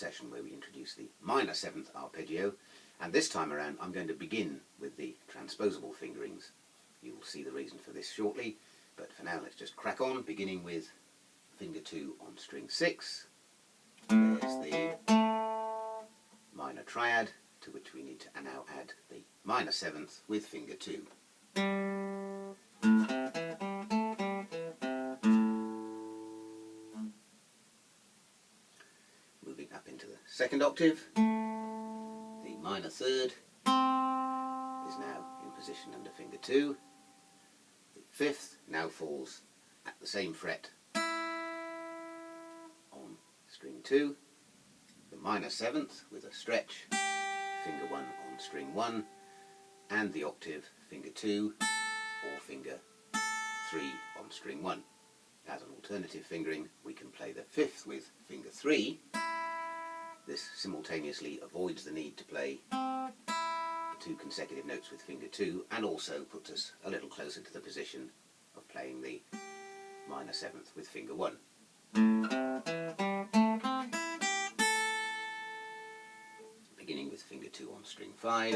session where we introduce the minor 7th arpeggio, and this time around I'm going to begin with the transposable fingerings. You will see the reason for this shortly, but for now let's just crack on, beginning with finger 2 on string 6. There's the minor triad, to which we need to now add the minor 7th with finger 2. Moving up into the 2nd octave, the minor 3rd is now in position under finger 2. The 5th now falls at the same fret on string 2. The minor 7th with a stretch, finger 1 on string 1, and the octave finger 2 or finger 3 on string 1. As an alternative fingering, we can play the 5th with finger 3. This simultaneously avoids the need to play the 2 consecutive notes with finger 2, and also puts us a little closer to the position of playing the minor 7th with finger 1. Beginning with finger 2 on string 5.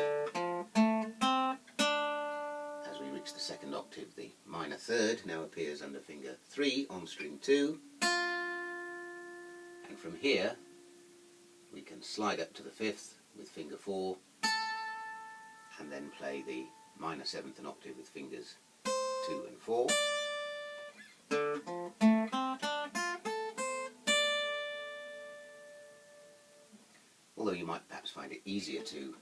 As we reach the 2nd octave, the minor 3rd now appears under finger 3 on string 2. And from here we can slide up to the 5th with finger 4, and then play the minor 7th an octave with fingers 2 and 4. Although you might perhaps find it easier to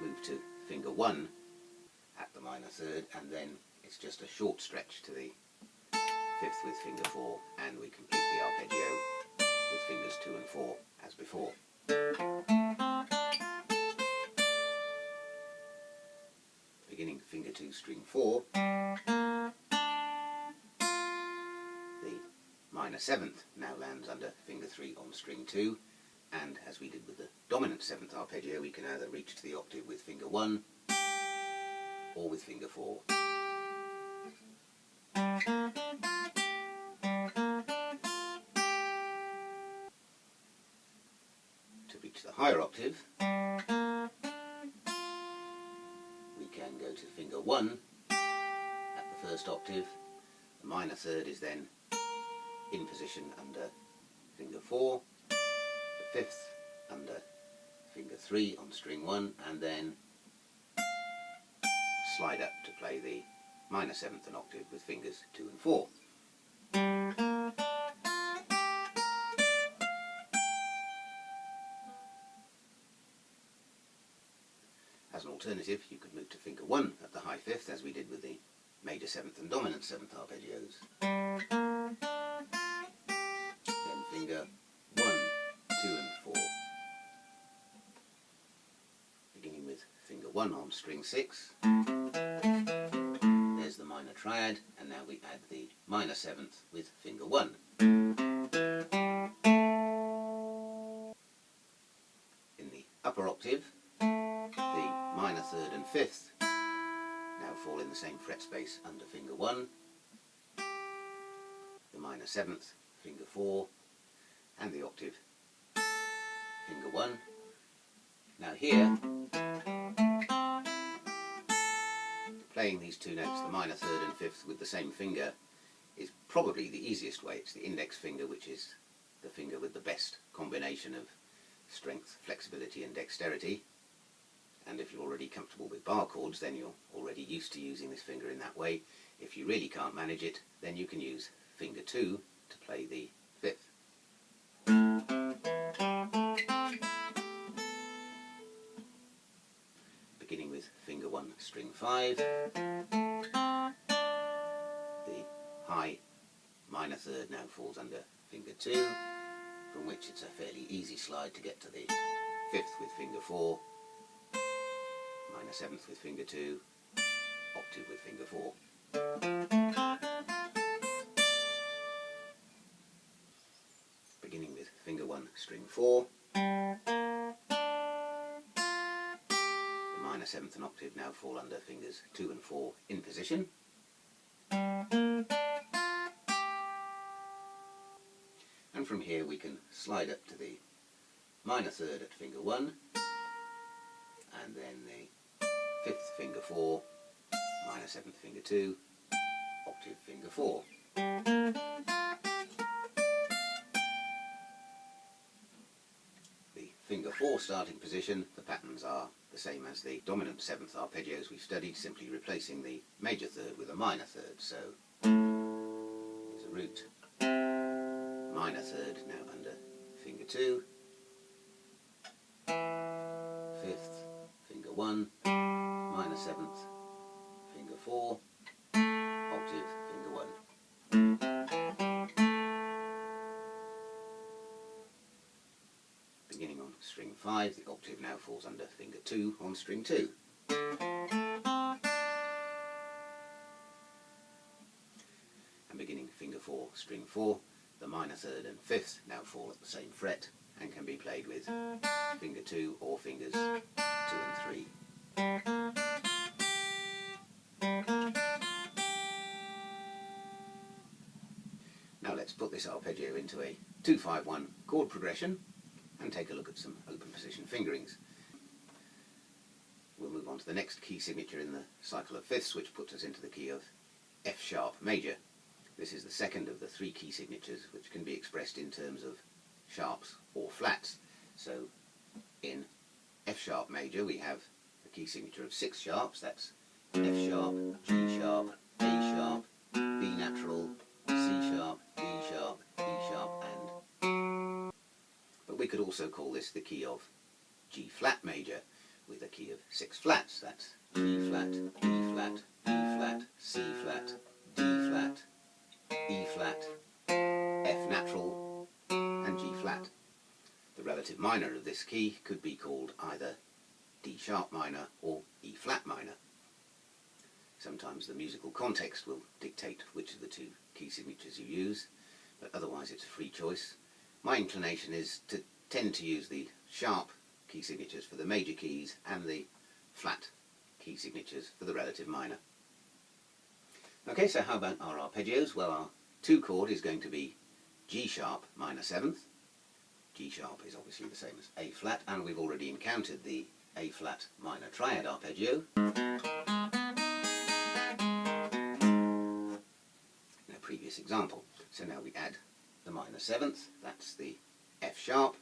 move to finger 1 at the minor 3rd, and then it's just a short stretch to the 5th with finger 4, and we complete the arpeggio with fingers 2 and 4 as before. Beginning finger 2 string 4, the minor 7th now lands under finger 3 on string 2, and as we did with the dominant 7th arpeggio, we can either reach to the octave with finger 1 or with finger 4. To reach the higher octave, we can go to finger 1 at the 1st octave. The minor 3rd is then in position under finger 4, the 5th under finger 3 on string 1, and then slide up to play the minor 7th an octave with fingers 2 and 4. As an alternative, you could move to finger 1 at the high 5th, as we did with the major 7th and dominant 7th arpeggios. Then finger 1, 2 and 4. Beginning with finger 1 on string 6. There's the minor triad, and now we add the minor 7th with finger 1. In the upper octave, the minor 3rd and 5th now fall in the same fret space under finger 1, the minor 7th, finger 4, and the octave, finger 1. Now here, playing these 2 notes, the minor 3rd and 5th, with the same finger is probably the easiest way. It's the index finger, which is the finger with the best combination of strength, flexibility and dexterity. And if you're already comfortable with bar chords, then you're already used to using this finger in that way. If you really can't manage it, then you can use finger 2 to play the 5th. Beginning with finger 1 string 5, the high minor 3rd now falls under finger 2, from which it's a fairly easy slide to get to the 5th with finger 4, minor 7th with finger 2, octave with finger 4. Beginning with finger 1 string 4, the minor 7th and octave now fall under fingers 2 and 4 in position. And and from here we can slide up to the minor third at finger 1, and then the 5th finger 4, minor 7th finger 2, octave finger 4. The finger 4 starting position, the patterns are the same as the dominant 7th arpeggios we've studied, simply replacing the major third with a minor third. So here's a root, minor third now under finger 2, 5th, finger 1, minor 7th, finger 4, octave, finger 1. Beginning on string 5, the octave now falls under finger 2 on string 2. And beginning finger 4, string 4, the minor third and 5th now fall at the same fret and can be played with finger 2 or fingers 2 and 3. Now let's put this arpeggio into a 2-5-1 chord progression and take a look at some open position fingerings. We'll move on to the next key signature in the cycle of fifths, which puts us into the key of F sharp major. This is the second of the 3 key signatures which can be expressed in terms of sharps or flats. So in F sharp major we have a key signature of 6 sharps, that's F sharp, G sharp, A sharp, B natural, C sharp, D sharp, E sharp and... But we could also call this the key of G flat major with a key of 6 flats, that's G flat, E flat, E flat, C flat, D flat, E flat, F natural and G flat. The relative minor of this key could be called either D sharp minor or E flat minor. Sometimes the musical context will dictate which of the 2 key signatures you use, but otherwise it's a free choice. My inclination is to tend to use the sharp key signatures for the major keys and the flat key signatures for the relative minor. Okay, so how about our arpeggios? Well, our 2 chord is going to be G sharp minor 7th. G sharp is obviously the same as A flat, and we've already encountered the A flat minor triad arpeggio in a previous example. So now we add the minor 7th, that's the F sharp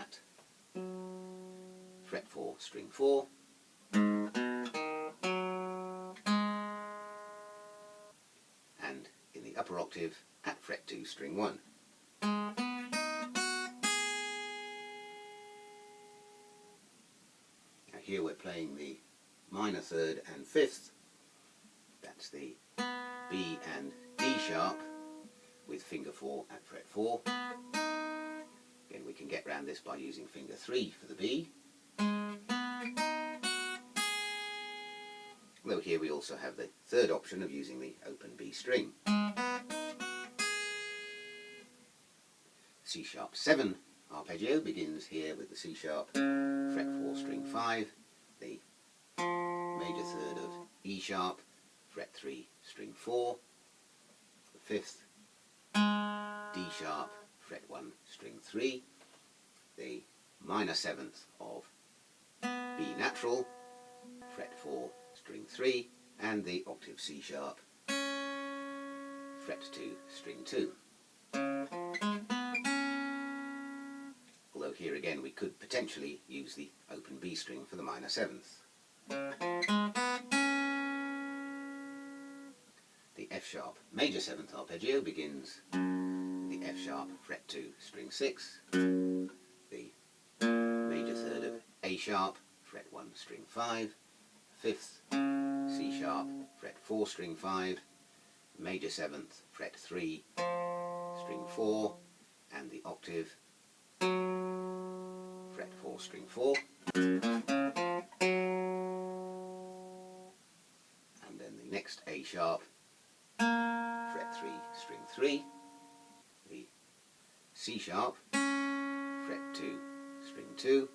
at fret 4, string 4, and in the upper octave at fret 2, string 1. Now here we're playing the minor third and 5th, that's the B and D sharp with finger 4 at fret 4. Again, we can get round this by using finger 3 for the B. Although here we also have the third option of using the open B string. C sharp 7 arpeggio begins here with the C sharp, fret 4, string 5, the major third of E sharp, fret 3, string 4, the 5th, D sharp, fret 1, string 3, the minor 7th of B natural, fret 4, string 3, and the octave C sharp, fret 2, string 2. Although here again we could potentially use the open B string for the minor 7th. The F sharp major 7th arpeggio begins the F sharp, fret 2, string 6, the major third of A sharp, fret 1, string 5, 5th, C sharp, fret 4, string 5, major 7th, fret 3, string 4, and the octave, fret 4, string 4, and then the next A sharp, fret 3, string 3, the C sharp, fret 2, string 2,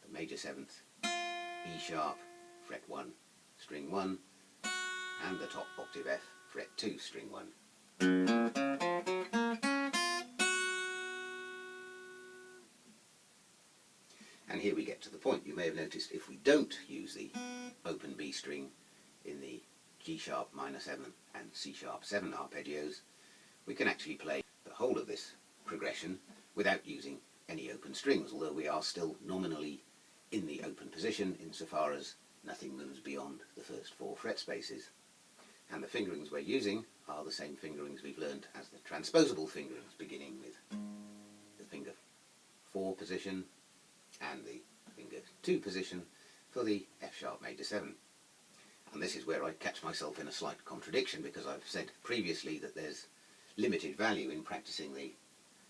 the major 7th, E sharp, fret 1, string 1, and the top octave F, fret 2, string 1. to the point. You may have noticed if we don't use the open B string in the G sharp minor 7 and C sharp 7 arpeggios, we can actually play the whole of this progression without using any open strings, although we are still nominally in the open position insofar as nothing moves beyond the first 4 fret spaces. And the fingerings we're using are the same fingerings we've learned as the transposable fingerings, beginning with the finger 4 position and the finger 2 position for the F sharp major 7. And this is where I catch myself in a slight contradiction, because I've said previously that there's limited value in practicing the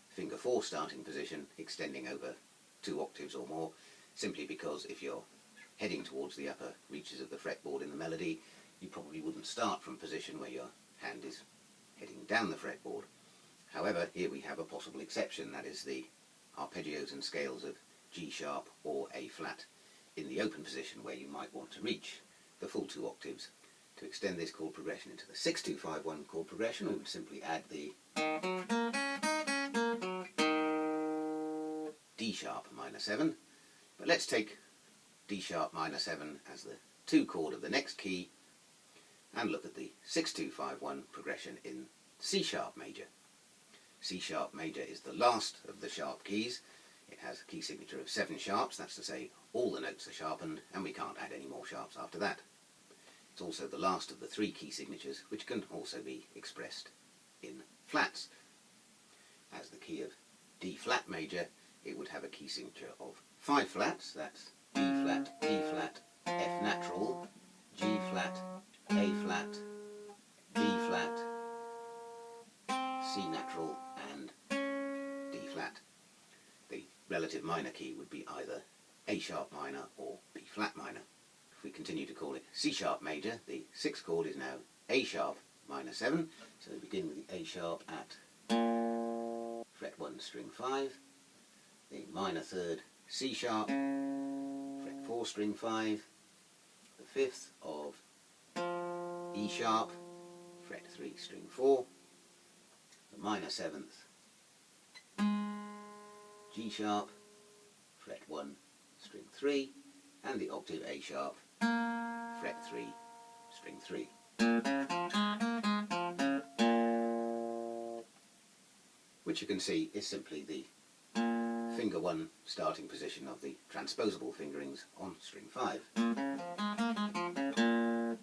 finger 4 starting position extending over 2 octaves or more, simply because if you're heading towards the upper reaches of the fretboard in the melody, you probably wouldn't start from a position where your hand is heading down the fretboard. However, here we have a possible exception, that is the arpeggios and scales of G sharp or A flat in the open position, where you might want to reach the full 2 octaves. To extend this chord progression into the 6-2-5-1 chord progression, we would simply add the D sharp minor 7, but let's take D sharp minor 7 as the 2 chord of the next key and look at the 6-2-5-1 progression in C sharp major. C sharp major is the last of the sharp keys. It has a key signature of 7 sharps, that's to say all the notes are sharpened and we can't add any more sharps after that. It's also the last of the 3 key signatures, which can also be expressed in flats. As the key of D flat major, it would have a key signature of 5 flats, that's D flat, E flat, F natural, G flat, A flat, B flat, C natural and D flat. The relative minor key would be either A sharp minor or B flat minor. If we continue to call it C sharp major, the 6th chord is now A sharp minor 7, so we begin with the A sharp at fret 1 string 5, the minor 3rd C sharp, fret 4 string 5, the 5th of E sharp, fret 3 string 4, the minor 7th G sharp, fret 1 string 3, and the octave A sharp, fret 3 string 3. Which you can see is simply the finger 1 starting position of the transposable fingerings on string 5. The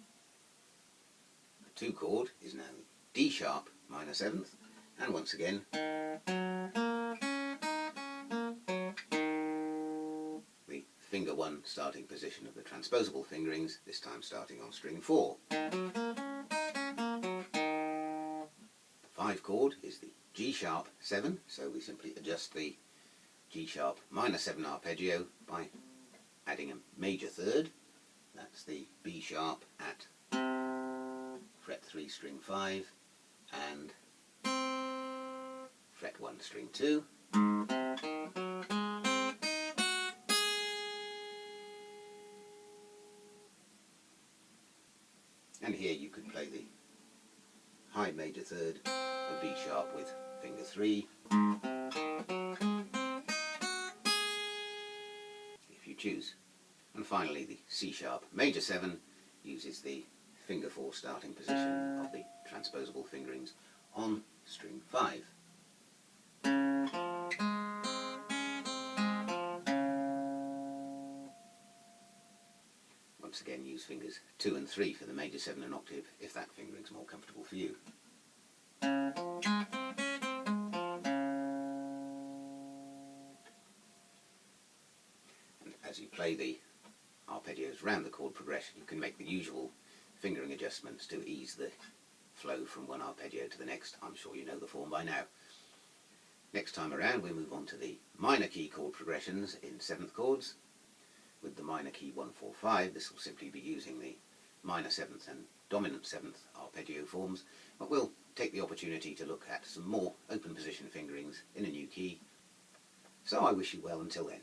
2 chord is now D sharp minor 7th, and once again the finger 1 starting position of the transposable fingerings, this time starting on string 4. The 5 chord is the G sharp 7, so we simply adjust the G sharp minor 7 arpeggio by adding a major 3rd, that's the B sharp at fret 3 string 5 and fret 1 string 2. And here you could play the high major 3rd of B sharp with finger 3, if you choose. And finally the C sharp major 7 uses the finger 4 starting position of the transposable fingerings on string 5. Once again use fingers 2 and 3 for the major 7 and octave if that fingering's more comfortable for you. And as you play the arpeggios round the chord progression, you can make the usual fingering adjustments to ease the flow from one arpeggio to the next. I'm sure you know the form by now. Next time around we move on to the minor key chord progressions in 7th chords. With the minor key 1-4-5, this will simply be using the minor 7th and dominant 7th arpeggio forms, but we'll take the opportunity to look at some more open position fingerings in a new key. So I wish you well until then.